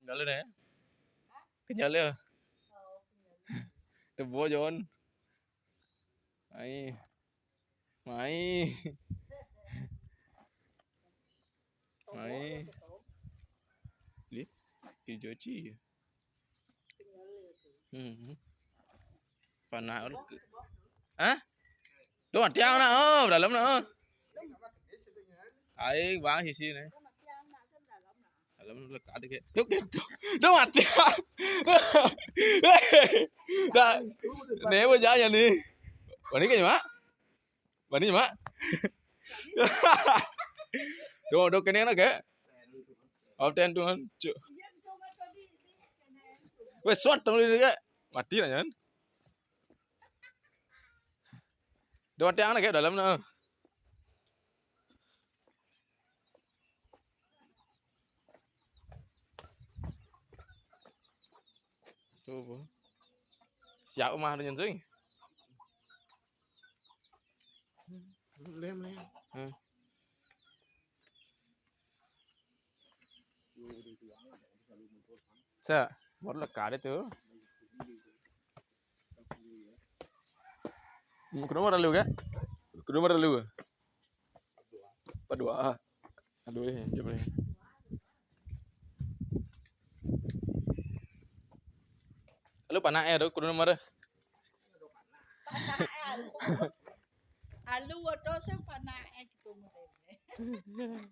Kenyal deh. Kenyal ya. Tebo Jon. Mai. Mai. Mai. Li. Hijau ci. Panah udah. Hah? Đâu mà treo nữa, đã lắm nữa. Ấy váng xì này. Đã lắm là cả được cái. Đâu mà treo. Đã. Nếu mà giá nhà đi. Bạn đi cái gì má? Bạn đi gì má? Đâu cái này nó kìa. Ten tuh kan. Wes swat dong ini kayak. Mati lah kan. Đâu treo nó kìa dalam nữa. Coba. Siapa mah dengan sing? Lem. Sa, baru lah kada tu. Kenapa ada lu ke? Kenapa ada lu? Padua. Aduh eh, coba ni. Lu panah eh, aduh kudu nomor. Alu atau saya panah gitu model.